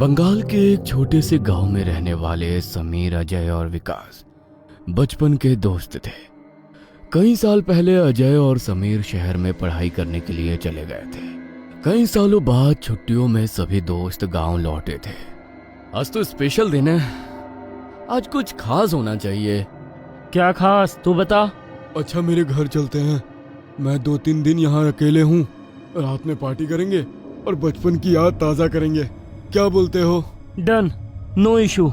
बंगाल के एक छोटे से गांव में रहने वाले समीर, अजय और विकास बचपन के दोस्त थे। कई साल पहले अजय और समीर शहर में पढ़ाई करने के लिए चले गए थे। कई सालों बाद छुट्टियों में सभी दोस्त गांव लौटे थे। आज तो स्पेशल दिन है, आज कुछ खास होना चाहिए। क्या खास, तू बता। अच्छा मेरे घर चलते हैं, मैं 2-3 दिन यहाँ अकेले हूँ। रात में पार्टी करेंगे और बचपन की याद ताज़ा करेंगे, क्या बोलते हो? Done, no issue.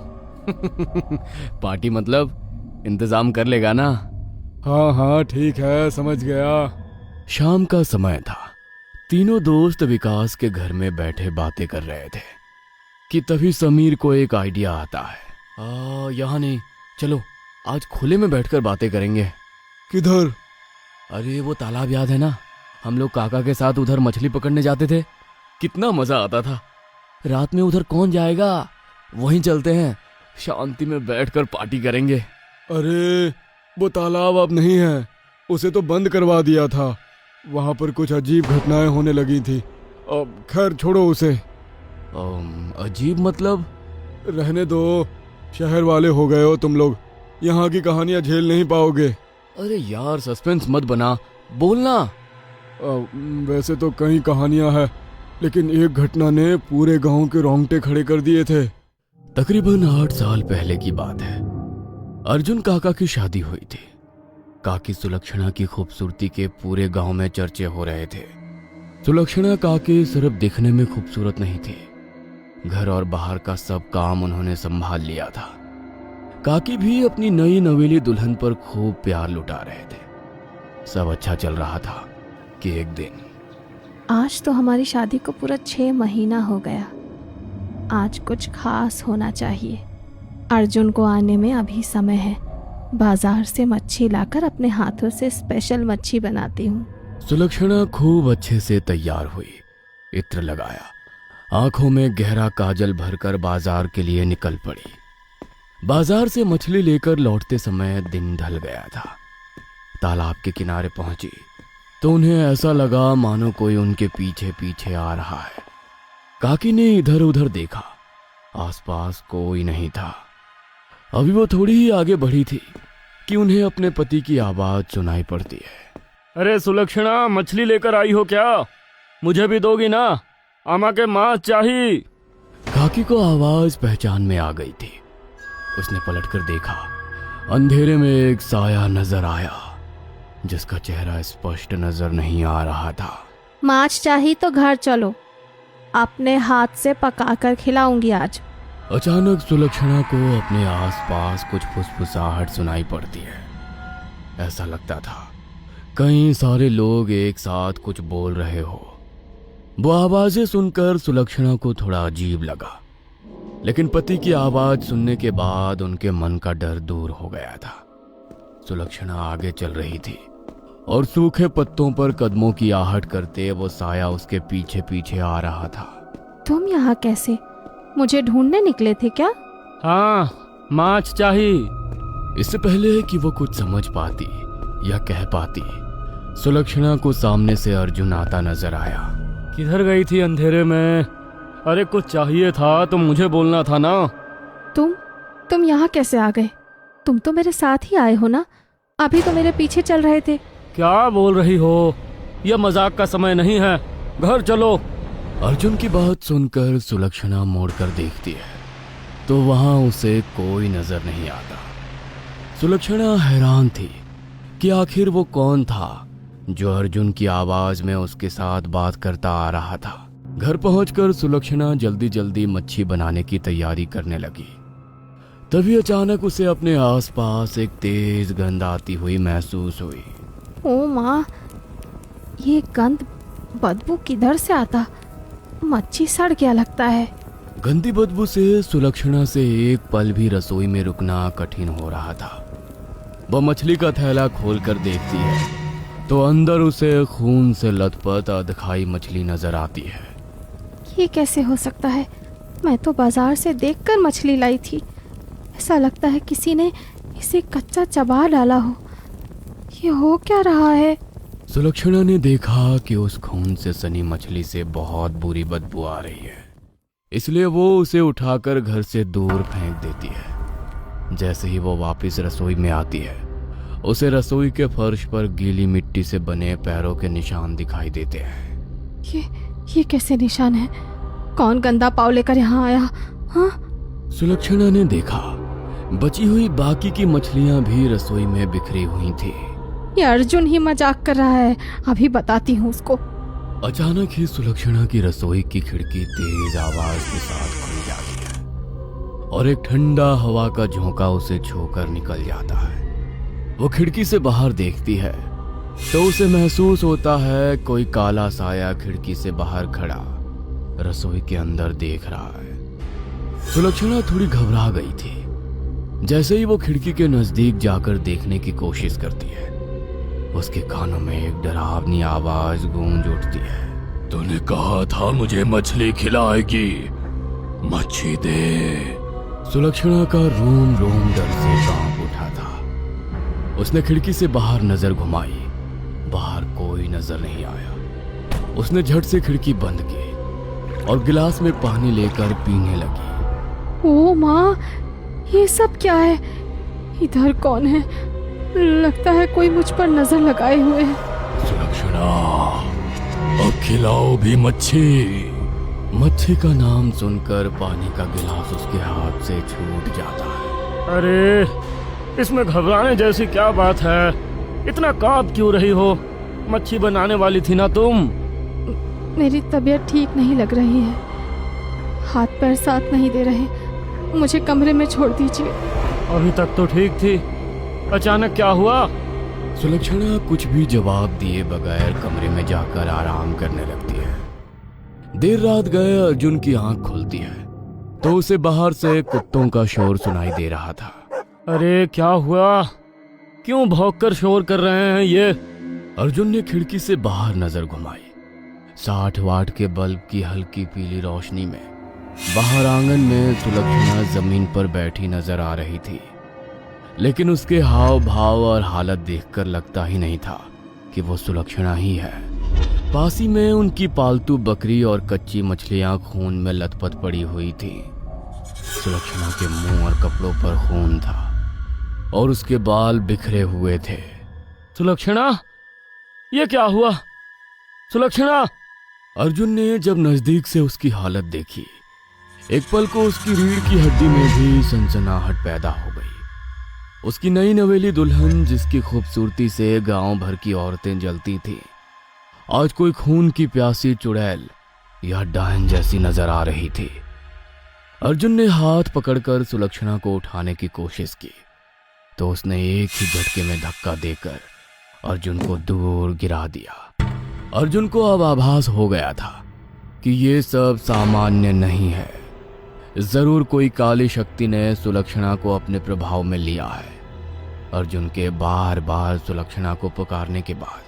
पार्टी मतलब इंतजाम कर लेगा ना? हाँ हाँ ठीक है, समझ गया। शाम का समय था। तीनों दोस्त विकास के घर में बैठे बातें कर रहे थे कि तभी समीर को एक आइडिया आता है। यहाँ नहीं, चलो आज खुले में बैठकर बातें करेंगे। किधर? अरे वो तालाब याद है ना, हम लोग काका के साथ उधर मछली पकड़ने जाते थे, कितना मजा आता था। रात में उधर कौन जाएगा, वहीं चलते हैं, शांति में बैठकर पार्टी करेंगे। अरे वो तालाब अब नहीं है, उसे तो बंद करवा दिया था। वहाँ पर कुछ अजीब घटनाएं होने लगी थी। अब खैर छोड़ो उसे। अजीब मतलब? रहने दो, शहर वाले हो गए हो तुम लोग, यहाँ की कहानियाँ झेल नहीं पाओगे। अरे यार सस्पेंस मत बना, बोलना। वैसे तो कई कहानियां हैं, लेकिन एक घटना ने पूरे गांव के रोंगटे खड़े कर दिए थे। तकरीबन 8 साल पहले की बात है। अर्जुन काका की शादी हुई थी। काकी सुलक्षणा की खूबसूरती के पूरे गांव में चर्चे हो रहे थे। सुलक्षणा काकी सिर्फ दिखने में खूबसूरत नहीं थी, घर और बाहर का सब काम उन्होंने संभाल लिया था। काकी भी अपनी नई नवेली दुल्हन पर खूब प्यार लुटा रहे थे। सब अच्छा चल रहा था कि एक दिन, आज तो हमारी शादी को पूरा 6 महीना हो गया। आज कुछ खास होना चाहिए। अर्जुन को आने में अभी समय है। बाजार से मच्छी लाकर अपने हाथों से स्पेशल मच्छी बनाती हूँ। सुलक्षणा खूब अच्छे से तैयार हुई, इत्र लगाया, आंखों में गहरा काजल भरकर बाजार के लिए निकल पड़ी। बाजार से मछली लेकर लौटते समय दिन ढल गया था। तालाब के किनारे पहुंची तो उन्हें ऐसा लगा मानो कोई उनके पीछे पीछे आ रहा है। काकी ने इधर उधर देखा, आसपास कोई नहीं था। अभी वो थोड़ी ही आगे बढ़ी थी कि उन्हें अपने पति की आवाज सुनाई पड़ती है। अरे सुलक्षणा, मछली लेकर आई हो क्या? मुझे भी दोगी ना? आमा के मांस चाहिए। काकी को आवाज पहचान में आ गई थी। उसने पलटकर देखा, अंधेरे में एक साया नजर आया जिसका चेहरा स्पष्ट नजर नहीं आ रहा था। माछ चाहिए तो घर चलो, अपने हाथ से पकाकर खिलाऊंगी आज। अचानक सुलक्षणा को अपने आसपास कुछ फुसफुसाहट सुनाई पड़ती है। ऐसा लगता था कई सारे लोग एक साथ कुछ बोल रहे हो। वो आवाजें सुनकर सुलक्षणा को थोड़ा अजीब लगा, लेकिन पति की आवाज सुनने के बाद उनके मन का डर दूर हो गया था। सुलक्षणा आगे चल रही थी और सूखे पत्तों पर कदमों की आहट करते वो साया उसके पीछे पीछे आ रहा था। तुम यहाँ कैसे? मुझे ढूंढने निकले थे क्या? हाँ, माछ चाहिए। इससे पहले कि वो कुछ समझ पाती या कह पाती, सुलक्षणा को सामने से अर्जुन आता नजर आया। किधर गई थी अंधेरे में? अरे कुछ चाहिए था तो मुझे बोलना था ना। तुम यहाँ कैसे आ गए? तुम तो मेरे साथ ही आए हो ना, अभी तो मेरे पीछे चल रहे थे। क्या बोल रही हो? यह मजाक का समय नहीं है, घर चलो। अर्जुन की बात सुनकर सुलक्षणा मोड़कर देखती है तो वहां उसे कोई नजर नहीं आता। सुलक्षणा हैरान थी कि आखिर वो कौन था जो अर्जुन की आवाज में उसके साथ बात करता आ रहा था। घर पहुंचकर सुलक्षणा जल्दी जल्दी मच्छी बनाने की तैयारी करने लगी। तभी अचानक उसे अपने आसपास एक तेज गंध आती हुई महसूस हुई। ओ माँ, ये गंध, बदबू किधर से आता? मच्छी सड़ गया लगता है। गंदी बदबू से सुलक्षणा से एक पल भी रसोई में रुकना कठिन हो रहा था। वह मछली का थैला खोलकर देखती है तो अंदर उसे खून से लथपथ अधखाई मछली नजर आती है। ये कैसे हो सकता है? मैं तो बाजार से देखकर मछली लाई थी। ऐसा लगता है किसी ने इसे कच्चा चबा डाला हो। ये हो क्या रहा है? सुलक्षणा ने देखा कि उस खून से सनी मछली से बहुत बुरी बदबू आ रही है। इसलिए वो उसे उठाकर घर से दूर फेंक देती है। जैसे ही वो वापस रसोई में आती है, उसे रसोई के फर्श पर गीली मिट्टी से बने पैरों के निशान दिखाई देते हैं। ये कैसे निशान है? कौन गंदा पाँव लेकर यहाँ आया? हाँ? सुलक्षणा ने देखा बची हुई बाकी की मछलियां भी रसोई में बिखरी हुई थी। ये अर्जुन ही मजाक कर रहा है, अभी बताती हूँ उसको। अचानक ही सुलक्षणा की रसोई की खिड़की तेज आवाज के साथ खुल जाती है और एक ठंडा हवा का झोंका उसे छूकर निकल जाता है। वो खिड़की से बाहर देखती है तो उसे महसूस होता है कोई काला साया खिड़की से बाहर खड़ा रसोई के अंदर देख रहा है। सुलक्षणा थोड़ी घबरा गई थी। जैसे ही वो खिड़की के नजदीक जाकर देखने की कोशिश करती है, उसके कानों में एक डरावनी आवाज गूंज उठती है। तूने कहा था मुझे मछली खिलाएगी, मच्छी दे। सुलक्षणा का रोम रोम डर से कांप उठा था। उसने खिड़की से बाहर नजर घुमाई, बाहर कोई नजर नहीं आया। उसने झट से खिड़की बंद की और गिलास में पानी लेकर पीने लगी। ओ माँ, ये सब क्या है? इधर कौन है? लगता है कोई मुझ पर नजर लगाए हुए है। सुलक्षणा, अब खिलाओ भी मच्छी। मच्छी का नाम सुनकर पानी का गिलास उसके हाथ से छूट जाता है। अरे इसमें घबराने जैसी क्या बात है? इतना कांप क्यों रही हो? मच्छी बनाने वाली थी ना तुम? मेरी तबीयत ठीक नहीं लग रही है, हाथ पैर साथ नहीं दे रहे, मुझे कमरे में छोड़ दीजिए। अभी तक तो ठीक थी, अचानक क्या हुआ? सुलक्षणा कुछ भी जवाब दिए बगैर कमरे में जाकर आराम करने लगती है। देर रात गए अर्जुन की आंख खुलती है तो उसे बाहर से कुत्तों का शोर सुनाई दे रहा था। अरे क्या हुआ? क्यों भौंककर शोर कर रहे हैं ये? अर्जुन ने खिड़की से बाहर नजर घुमाई। 60 वाट के बल्ब की हल्की पीली रोशनी में बाहर आंगन में सुलक्षणा जमीन पर बैठी नजर आ रही थी, लेकिन उसके हाव भाव और हालत देखकर लगता ही नहीं था कि वो सुलक्षणा ही है। पास ही में उनकी पालतू बकरी और कच्ची मछलियां खून में लथपथ पड़ी हुई थी। सुलक्षणा के मुंह और कपड़ों पर खून था और उसके बाल बिखरे हुए थे। सुलक्षणा, ये क्या हुआ? सुलक्षणा! अर्जुन ने जब नजदीक से उसकी हालत देखी, एक पल को उसकी रीढ़ की हड्डी में भी सनसनाहट पैदा हो गई। उसकी नई नवेली दुल्हन, जिसकी खूबसूरती से गांव भर की औरतें जलती थी, आज कोई खून की प्यासी चुड़ैल या डायन जैसी नजर आ रही थी। अर्जुन ने हाथ पकड़कर सुलक्षणा को उठाने की कोशिश की तो उसने एक ही झटके में धक्का देकर अर्जुन को दूर गिरा दिया। अर्जुन को अब आभास हो गया था कि ये सब सामान्य नहीं है। जरूर कोई काली शक्ति ने सुलक्षणा को अपने प्रभाव में लिया है। अर्जुन के बार बार सुलक्षणा को पुकारने के बाद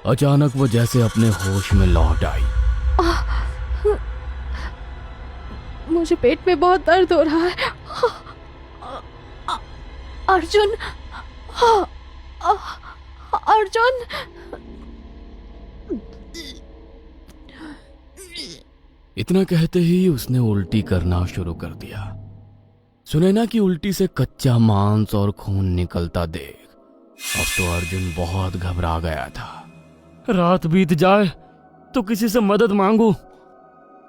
अचानक वो जैसे अपने होश में लौट आई। मुझे पेट में बहुत दर्द हो रहा है। अर्जुन, अर्जुन! इतना कहते ही उसने उल्टी करना शुरू कर दिया। सुनैना की उल्टी से कच्चा मांस और खून निकलता देख अब तो अर्जुन बहुत घबरा गया था। रात बीत जाए तो किसी से मदद मांगू।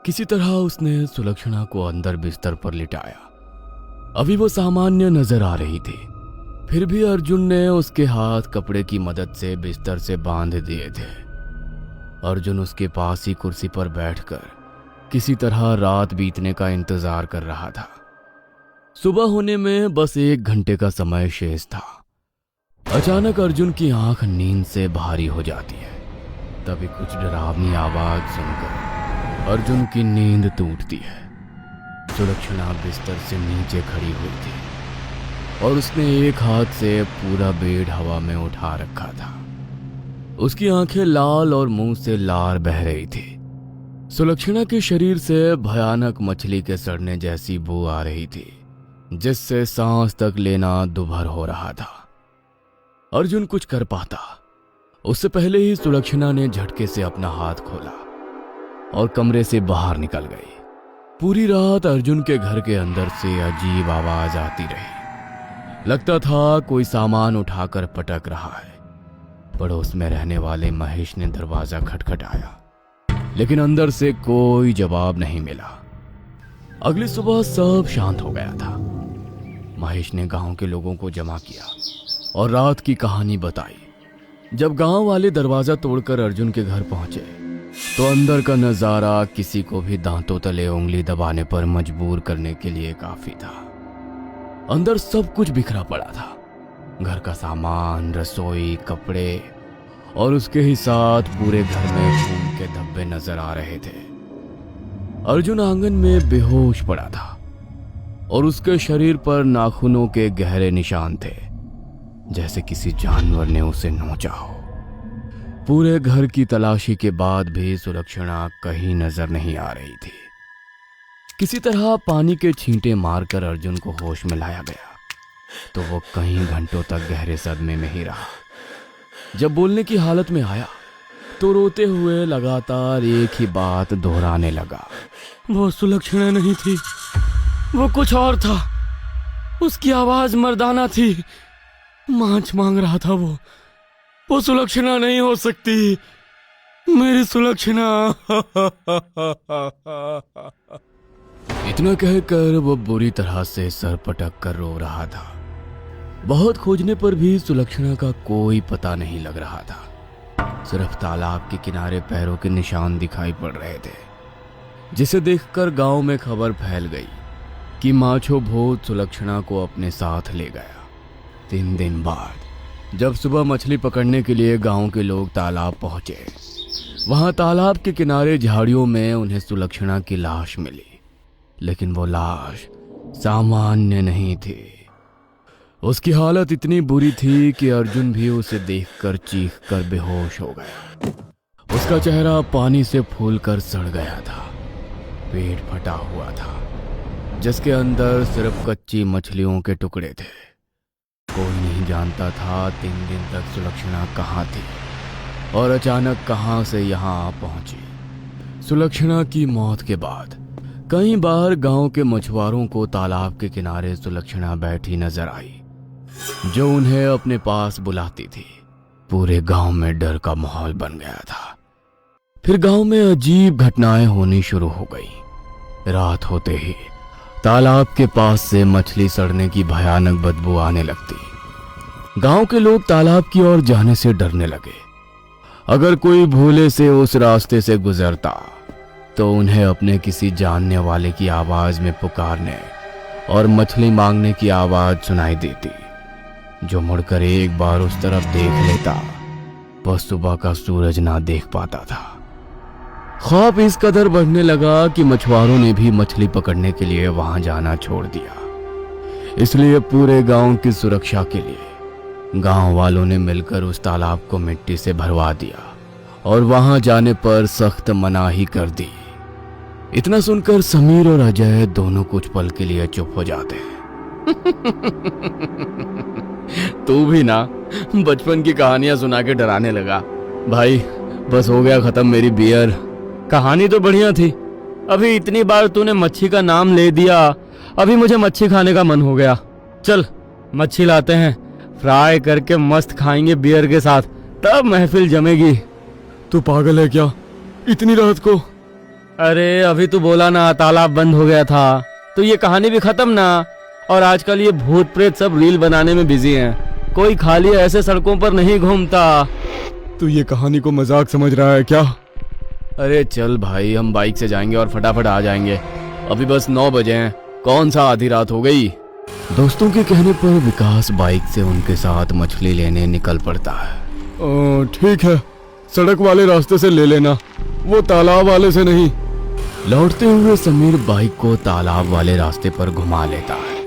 किसी तरह उसने सुलक्षणा को अंदर बिस्तर पर लिटाया। अभी वो सामान्य नजर आ रही थी, फिर भी अर्जुन ने उसके हाथ कपड़े की मदद से बिस्तर से बांध दिए थे। अर्जुन उसके पास ही कुर्सी पर बैठकर किसी तरह रात बीतने का इंतजार कर रहा था। सुबह होने में बस 1 घंटे का समय शेष था। अचानक अर्जुन की आंख नींद से भारी हो जाती है। तभी कुछ डरावनी आवाज सुनकर अर्जुन की नींद टूटती है। सुलक्षणा बिस्तर से नीचे खड़ी हुई थी और उसने एक हाथ से पूरा बेड हवा में उठा रखा था। उसकी आंखें लाल और मुंह से लार बह रही थी। सुलक्षणा के शरीर से भयानक मछली के सड़ने जैसी बू आ रही थी, जिससे सांस तक लेना दुभर हो रहा था। अर्जुन कुछ कर पाता उससे पहले ही सुलक्षणा ने झटके से अपना हाथ खोला और कमरे से बाहर निकल गई। पूरी रात अर्जुन के घर के अंदर से अजीब आवाज आती रही। लगता था कोई सामान उठाकर पटक रहा है। पड़ोस में रहने वाले महेश ने दरवाजा खटखटाया, लेकिन अंदर से कोई जवाब नहीं मिला। अगली सुबह सब शांत हो गया था। महेश ने गांव के लोगों को जमा किया और रात की कहानी बताई। जब गांव वाले दरवाजा तोड़कर अर्जुन के घर पहुंचे तो अंदर का नजारा किसी को भी दांतों तले उंगली दबाने पर मजबूर करने के लिए काफी था। अंदर सब कुछ बिखरा पड़ा था। घर का सामान, रसोई, कपड़े और उसके ही साथ पूरे घर में खून के धब्बे नजर आ रहे थे। अर्जुन आंगन में बेहोश पड़ा था और उसके शरीर पर नाखूनों के गहरे निशान थे, जैसे किसी जानवर ने उसे नोचा हो। पूरे घर की तलाशी के बाद भी सुलक्षणा कहीं नजर नहीं आ रही थी। किसी तरह पानी के छींटे मारकर अर्जुन को होश में लाया गया तो वो कई घंटों तक गहरे सदमे में ही रहा। जब बोलने की हालत में आया तो रोते हुए लगातार एक ही बात दोहराने लगा। वो सुलक्षणा नहीं थी, वो कुछ और था। उसकी आवाज मर्दाना थी। मांस मांग रहा था वो सुलक्षणा नहीं हो सकती, मेरी सुलक्षणा। इतना कहकर वो बुरी तरह से सर पटक कर रो रहा था। बहुत खोजने पर भी सुलक्षणा का कोई पता नहीं लग रहा था। सिर्फ तालाब के किनारे पैरों के निशान दिखाई पड़ रहे थे, जिसे देखकर गांव में खबर फैल गई कि माछो भूत सुलक्षणा को अपने साथ ले गया। 3 दिन बाद जब सुबह मछली पकड़ने के लिए गांव के लोग तालाब पहुंचे, वहां तालाब के किनारे झाड़ियों में उन्हें सुलक्षणा की लाश मिली। लेकिन वो लाश सामान्य नहीं थी। उसकी हालत इतनी बुरी थी कि अर्जुन भी उसे देखकर चीखकर बेहोश हो गया। उसका चेहरा पानी से फूलकर सड़ गया था। पेट फटा हुआ था, जिसके अंदर सिर्फ कच्ची मछलियों के टुकड़े थे। कोई नहीं जानता था 3 दिन तक सुलक्षणा कहाँ थी और अचानक कहाँ से यहाँ आ पहुंची। सुलक्षणा की मौत के बाद कई बार गांव के मछुआरों को तालाब के किनारे सुलक्षणा बैठी नजर आई, जो उन्हें अपने पास बुलाती थी। पूरे गांव में डर का माहौल बन गया था। फिर गांव में अजीब घटनाएं होनी शुरू हो गई। रात होते ही तालाब के पास से मछली सड़ने की भयानक बदबू आने लगती। गांव के लोग तालाब की ओर जाने से डरने लगे। अगर कोई भूले से उस रास्ते से गुजरता तो उन्हें अपने किसी जानने वाले की आवाज में पुकारने और मछली मांगने की आवाज सुनाई देती। जो मुड़कर एक बार उस तरफ देख लेता वह सुबह का सूरज ना देख पाता था। खौफ इस कदर बढ़ने लगा कि मछुआरों ने भी मछली पकड़ने के लिए वहां जाना छोड़ दिया। इसलिए पूरे गांव की सुरक्षा के लिए गांव वालों ने मिलकर उस तालाब को मिट्टी से भरवा दिया और वहां जाने पर सख्त मनाही कर दी। इतना सुनकर समीर और अजय दोनों कुछ पल के लिए चुप हो जाते हैं। तू भी ना बचपन की कहानियां सुना के डराने लगा। भाई बस हो गया खत्म मेरी बियर। कहानी तो बढ़िया थी। अभी इतनी बार तूने मच्छी का नाम ले दिया, अभी मुझे मच्छी खाने का मन हो गया। चल मच्छी लाते हैं, फ्राई करके मस्त खाएंगे बियर के साथ, तब महफिल जमेगी। तू पागल है क्या इतनी रात को? अरे अभी तू बोला ना तालाब बंद हो गया था, तो ये कहानी भी खत्म ना। और आजकल ये भूत प्रेत सब रील बनाने में बिजी हैं। कोई खाली ऐसे सड़कों पर नहीं घूमता। तू ये कहानी को मजाक समझ रहा है क्या? अरे चल भाई, हम बाइक से जाएंगे और फटाफट आ जाएंगे। अभी बस 9 बजे हैं, कौन सा आधी रात हो गई। दोस्तों के कहने पर विकास बाइक से उनके साथ मछली लेने निकल पड़ता है। ठीक है, सड़क वाले रास्ते से ले लेना, वो तालाब वाले से नहीं। लौटते हुए समीर बाइक को तालाब वाले रास्ते पर घुमा लेता है।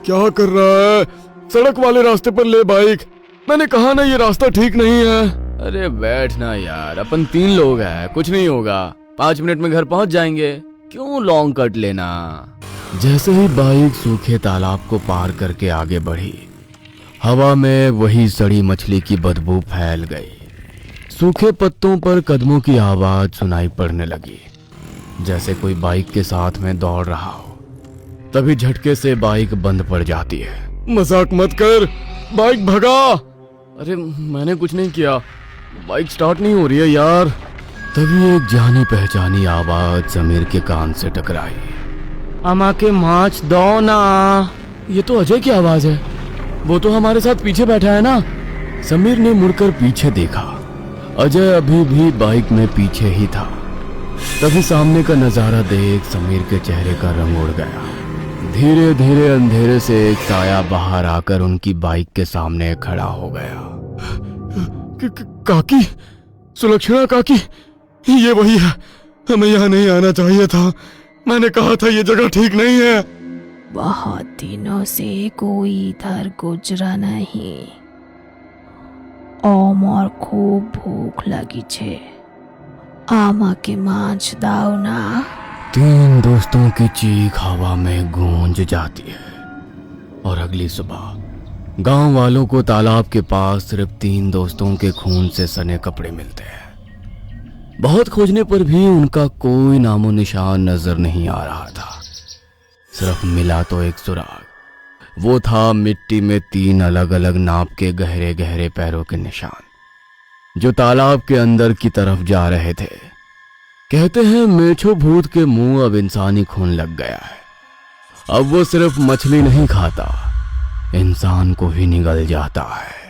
क्या कर रहा है? सड़क वाले रास्ते पर ले बाइक। मैंने कहा ना ये रास्ता ठीक नहीं है। अरे बैठ ना यार, अपन 3 लोग हैं, कुछ नहीं होगा। 5 मिनट में घर पहुंच जाएंगे, क्यों लॉन्ग कट लेना। जैसे ही बाइक सूखे तालाब को पार करके आगे बढ़ी, हवा में वही सड़ी मछली की बदबू फैल गई। सूखे पत्तों पर कदमों की आवाज सुनाई पड़ने लगी। जैसे कोई बाइक के साथ में दौड़ रहा हो। तभी झटके से बाइक बंद पड़ जाती है। मजाक मत कर, बाइक भगा। अरे मैंने कुछ नहीं किया, बाइक स्टार्ट नहीं हो रही है यार। तभी एक जानी पहचानी आवाज समीर के कान से टकराई। अमा के माछ दो ना। ये तो अजय की आवाज है, वो तो हमारे साथ पीछे बैठा है ना। समीर ने मुड़कर पीछे देखा, अजय अभी भी बाइक में पीछे ही था। तभी सामने का नजारा देख समीर के चेहरे का रंग उड़ गया। धीरे धीरे अंधेरे से एक साया बाहर आकर उनकी बाइक के सामने खड़ा हो गया। काकी, सुलक्षणा काकी, ये वही है। हमें यहाँ नहीं आना चाहिए था। मैंने कहा था ये जगह ठीक नहीं है। बहुत दिनों से कोई इधर गुजरा नहीं। और खूब भूख लगी छे। आमा के माछ दाओ ना। 3 दोस्तों की चीख हवा में गूंज जाती है और अगली सुबह गांव वालों को तालाब के पास सिर्फ 3 दोस्तों के खून से सने कपड़े मिलते हैं। बहुत खोजने पर भी उनका कोई नामो निशान नजर नहीं आ रहा था। सिर्फ मिला तो एक सुराग। वो था मिट्टी में 3 अलग अलग नाप के गहरे गहरे पैरों के निशान जो तालाब के अंदर की तरफ जा रहे थे। कहते हैं मेछो भूत के मुंह अब इंसानी खून लग गया है। अब वो सिर्फ मछली नहीं खाता, इंसान को ही निगल जाता है।